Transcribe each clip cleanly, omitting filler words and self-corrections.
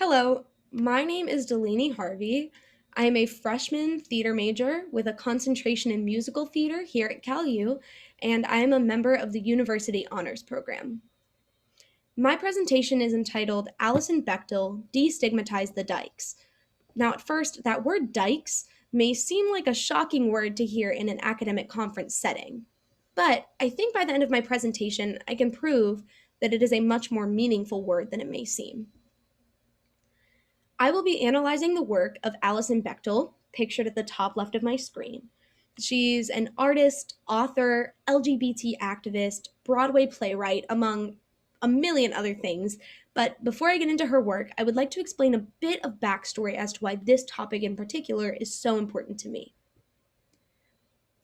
Hello, my name is Delaney Harvey. I am a freshman theater major with a concentration in musical theater here at CalU, and I am a member of the University Honors Program. My presentation is entitled Alison Bechdel, Destigmatize the Dykes. Now, at first, that word dykes may seem like a shocking word to hear in an academic conference setting. But I think by the end of my presentation, I can prove that it is a much more meaningful word than it may seem. I will be analyzing the work of Alison Bechdel, pictured at the top left of my screen. She's an artist, author, LGBT activist, Broadway playwright, among a million other things. But before I get into her work, I would like to explain a bit of backstory as to why this topic in particular is so important to me.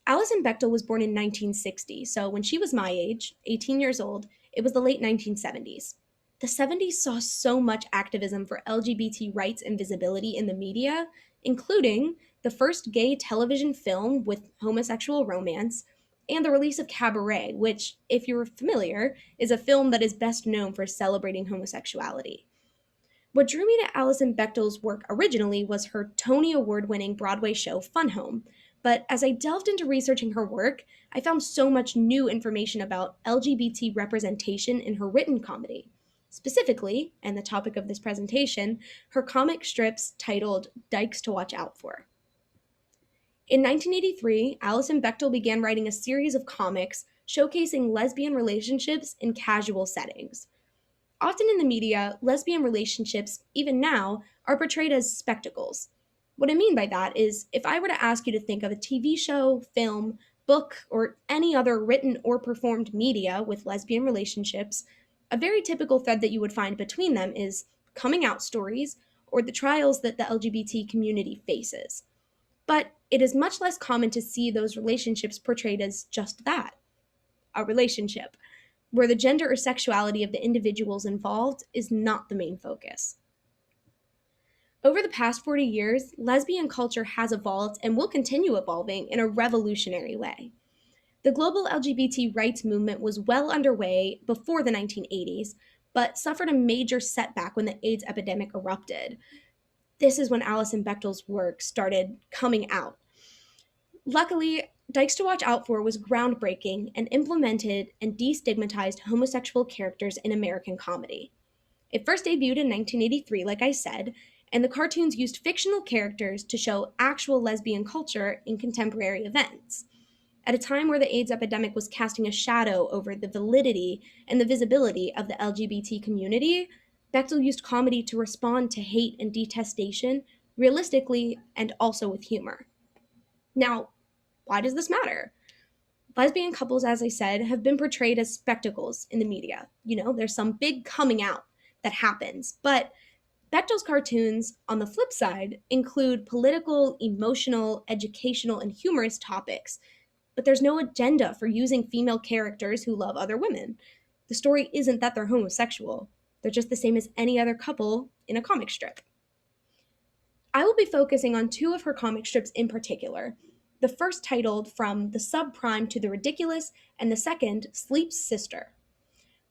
Alison Bechdel was born in 1960, so when she was my age, 18 years old, it was the late 1970s. The 70s saw so much activism for LGBT rights and visibility in the media, including the first gay television film with homosexual romance, and the release of Cabaret, which, if you're familiar, is a film that is best known for celebrating homosexuality. What drew me to Alison Bechdel's work originally was her Tony Award winning Broadway show Fun Home. But as I delved into researching her work, I found so much new information about LGBT representation in her written comedy. Specifically, and the topic of this presentation, her comic strips titled Dykes to Watch Out For. In 1983, Alison Bechdel began writing a series of comics showcasing lesbian relationships in casual settings. Often in the media, lesbian relationships, even now, are portrayed as spectacles. What I mean by that is if I were to ask you to think of a TV show, film, book, or any other written or performed media with lesbian relationships, a very typical thread that you would find between them is coming out stories or the trials that the LGBT community faces. But it is much less common to see those relationships portrayed as just that, a relationship, where the gender or sexuality of the individuals involved is not the main focus. Over the past 40 years, lesbian culture has evolved and will continue evolving in a revolutionary way. The global LGBT rights movement was well underway before the 1980s, but suffered a major setback when the AIDS epidemic erupted. This is when Alison Bechdel's work started coming out. Luckily, Dykes to Watch Out For was groundbreaking and implemented and destigmatized homosexual characters in American comedy. It first debuted in 1983, like I said, and the cartoons used fictional characters to show actual lesbian culture in contemporary events. At a time where the AIDS epidemic was casting a shadow over the validity and the visibility of the LGBT community, Bechdel used comedy to respond to hate and detestation realistically and also with humor. Now, why does this matter? Lesbian couples, as I said, have been portrayed as spectacles in the media. There's some big coming out that happens. But Bechdel's cartoons, on the flip side, include political, emotional, educational, and humorous topics. But there's no agenda for using female characters who love other women. The story isn't that they're homosexual, they're just the same as any other couple in a comic strip. I will be focusing on two of her comic strips in particular. The first titled From the Subprime to the Ridiculous, and the second, Sleep's Sister.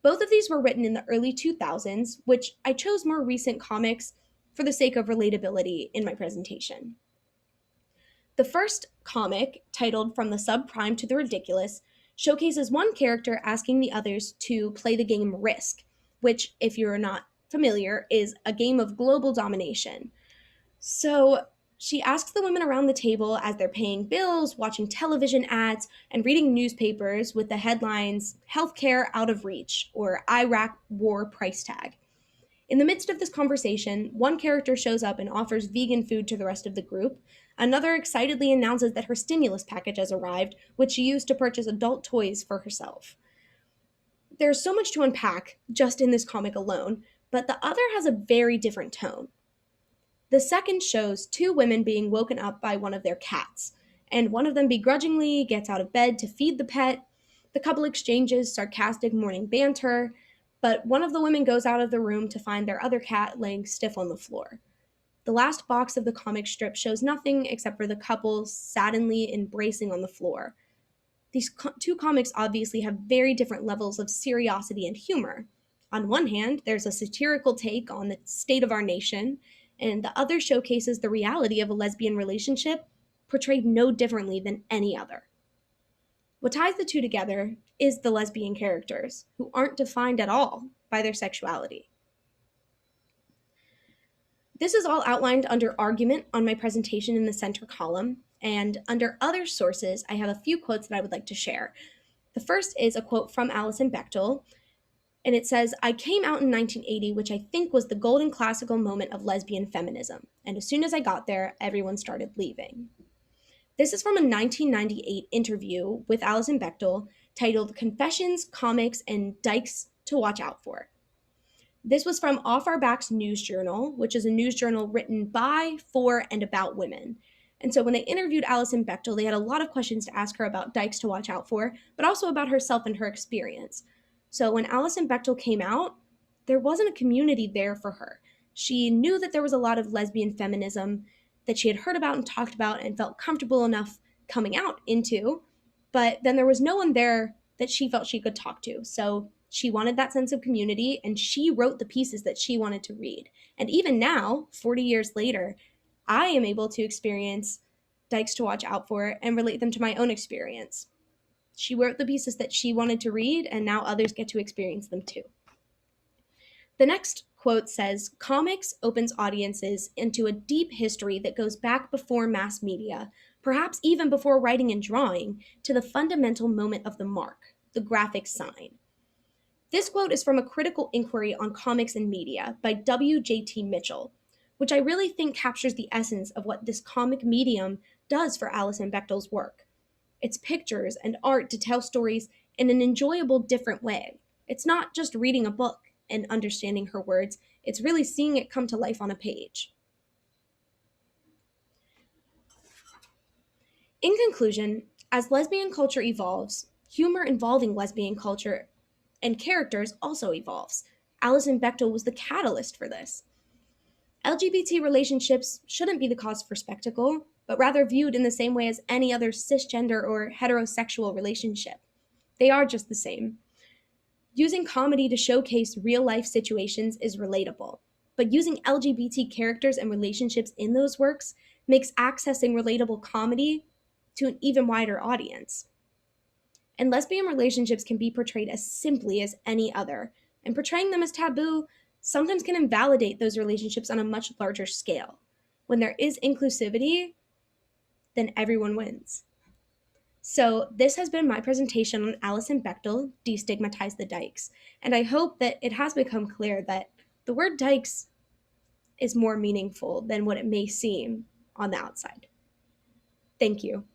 Both of these were written in the early 2000s, which I chose more recent comics for the sake of relatability in my presentation. The first comic, titled From the Subprime to the Ridiculous, showcases one character asking the others to play the game Risk, which, if you're not familiar, is a game of global domination. So she asks the women around the table as they're paying bills, watching television ads, and reading newspapers with the headlines, Healthcare Out of Reach, or Iraq War Price Tag. In the midst of this conversation, one character shows up and offers vegan food to the rest of the group. Another excitedly announces that her stimulus package has arrived, which she used to purchase adult toys for herself. There's so much to unpack just in this comic alone, but the other has a very different tone. The second shows two women being woken up by one of their cats, and one of them begrudgingly gets out of bed to feed the pet. The couple exchanges sarcastic morning banter, but one of the women goes out of the room to find their other cat laying stiff on the floor. The last box of the comic strip shows nothing except for the couple saddeningly embracing on the floor. These two comics obviously have very different levels of seriosity and humor. On one hand, there's a satirical take on the state of our nation, and the other showcases the reality of a lesbian relationship portrayed no differently than any other. What ties the two together is the lesbian characters, who aren't defined at all by their sexuality. This is all outlined under argument on my presentation in the center column, and under other sources, I have a few quotes that I would like to share. The first is a quote from Alison Bechdel, and it says, "I came out in 1980, which I think was the golden classical moment of lesbian feminism, and as soon as I got there, everyone started leaving." This is from a 1998 interview with Alison Bechdel titled Confessions, Comics, and Dykes to Watch Out For. This was from Off Our Backs News Journal, which is a news journal written by, for, and about women. And so when they interviewed Alison Bechdel, they had a lot of questions to ask her about Dykes to watch out for, but also about herself and her experience. So when Alison Bechdel came out, there wasn't a community there for her. She knew that there was a lot of lesbian feminism that she had heard about and talked about and felt comfortable enough coming out into, but then there was no one there that she felt she could talk to. So she wanted that sense of community, and she wrote the pieces that she wanted to read. And even now, 40 years later, I am able to experience Dykes to Watch Out For and relate them to my own experience. She wrote the pieces that she wanted to read, and now others get to experience them too. The next quote says, "Comics opens audiences into a deep history that goes back before mass media, perhaps even before writing and drawing, to the fundamental moment of the mark, the graphic sign." This quote is from a critical inquiry on comics and media by W.J.T. Mitchell, which I really think captures the essence of what this comic medium does for Alison Bechdel's work. It's pictures and art to tell stories in an enjoyable, different way. It's not just reading a book and understanding her words, it's really seeing it come to life on a page. In conclusion, as lesbian culture evolves, humor involving lesbian culture and characters also evolves. Alison Bechdel was the catalyst for this. LGBT relationships shouldn't be the cause for spectacle, but rather viewed in the same way as any other cisgender or heterosexual relationship. They are just the same. Using comedy to showcase real life situations is relatable, but using LGBT characters and relationships in those works makes accessing relatable comedy to an even wider audience. And lesbian relationships can be portrayed as simply as any other, and portraying them as taboo sometimes can invalidate those relationships on a much larger scale. When there is inclusivity, then everyone wins. So this has been my presentation on Alison Bechdel, Destigmatize the Dykes, and I hope that it has become clear that the word dykes is more meaningful than what it may seem on the outside. Thank you.